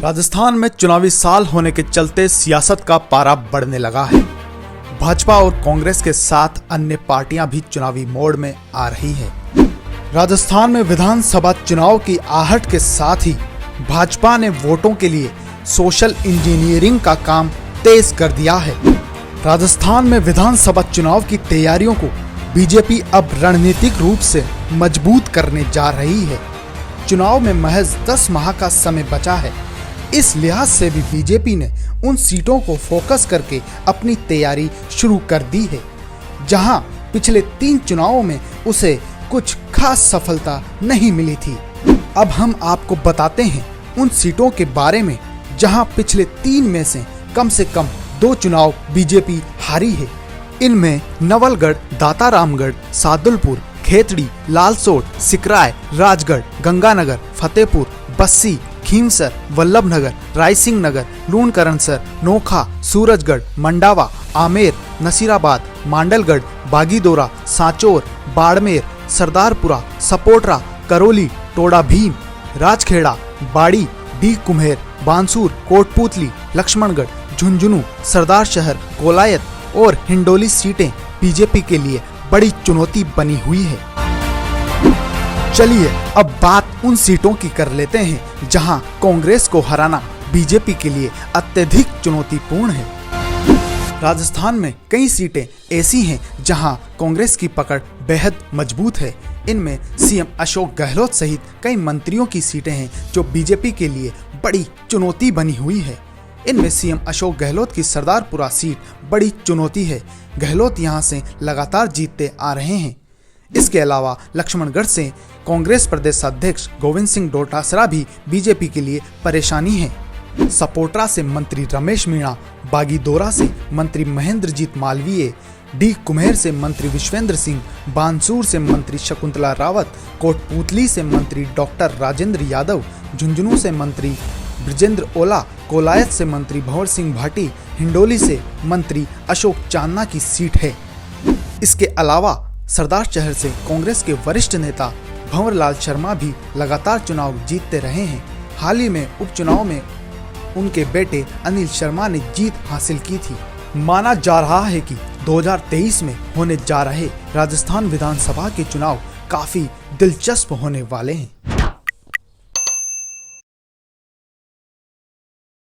राजस्थान में चुनावी साल होने के चलते सियासत का पारा बढ़ने लगा है। भाजपा और कांग्रेस के साथ अन्य पार्टियां भी चुनावी मोड में आ रही है। राजस्थान में विधानसभा चुनाव की आहट के साथ ही भाजपा ने वोटों के लिए सोशल इंजीनियरिंग का काम तेज कर दिया है। राजस्थान में विधानसभा चुनाव की तैयारियों को बीजेपी अब रणनीतिक रूप से मजबूत करने जा रही है। चुनाव में महज 10 माह का समय बचा है। इस लिहाज से भी बीजेपी ने उन सीटों को फोकस करके अपनी तैयारी शुरू कर दी है, जहां पिछले 3 चुनावों में उसे कुछ खास सफलता नहीं मिली थी। अब हम आपको बताते हैं उन सीटों के बारे में जहां पिछले 3 में से कम 2 चुनाव बीजेपी हारी है। इनमें नवलगढ़, दातारामगढ़, सादुलपुर, खेतड़ी, लालसोट, सिकराय, राजगढ़, गंगानगर, फतेहपुर, बस्सी, खीमसर, वल्लभनगर, रायसिंह नगर, लूणकरणसर, नोखा, सूरजगढ़, मंडावा, आमेर, नसीराबाद, मांडलगढ़, बागीदोरा, सांचौर, बाड़मेर, सरदारपुरा, सपोटरा, करौली, टोडा भीम, राजखेड़ा, बाड़ी, डी कुम्हेर, बांसूर, कोटपूतली, लक्ष्मणगढ़, झुंझुनू, सरदार शहर, कोलायत और हिंडोली सीटें बीजेपी के लिए बड़ी चुनौती बनी हुई है। चलिए अब बात उन सीटों की कर लेते हैं जहां कांग्रेस को हराना बीजेपी के लिए अत्यधिक चुनौतीपूर्ण है। राजस्थान में कई सीटें ऐसी हैं जहां कांग्रेस की पकड़ बेहद मजबूत है। इनमें सीएम अशोक गहलोत सहित कई मंत्रियों की सीटें हैं जो बीजेपी के लिए बड़ी चुनौती बनी हुई है। इनमें सीएम अशोक गहलोत की सरदारपुरा सीट बड़ी चुनौती है। गहलोत यहां से लगातार जीतते आ रहे हैं। इसके अलावा लक्ष्मणगढ़ से कांग्रेस प्रदेश अध्यक्ष गोविंद सिंह डोटासरा भी बीजेपी के लिए परेशानी है। सपोटरा से मंत्री रमेश मीणा, बागीदोरा से मंत्री महेंद्रजीत मालवीय, डी कुम्हेर से मंत्री विश्वेंद्र सिंह, बांसूर से मंत्री शकुंतला रावत, कोटपूतली से मंत्री डॉक्टर राजेंद्र यादव, झुंझुनू से मंत्री ब्रजेंद्र ओला, कोलायत से मंत्री भंवर सिंह भाटी, हिंडोली से मंत्री अशोक चांदना की सीट है। इसके अलावा सरदार शहर से कांग्रेस के वरिष्ठ नेता भंवर लाल शर्मा भी लगातार चुनाव जीतते रहे हैं। हाल ही में उपचुनाव में उनके बेटे अनिल शर्मा ने जीत हासिल की थी। माना जा रहा है कि 2023 में होने जा रहे राजस्थान विधानसभा के चुनाव काफी दिलचस्प होने वाले हैं।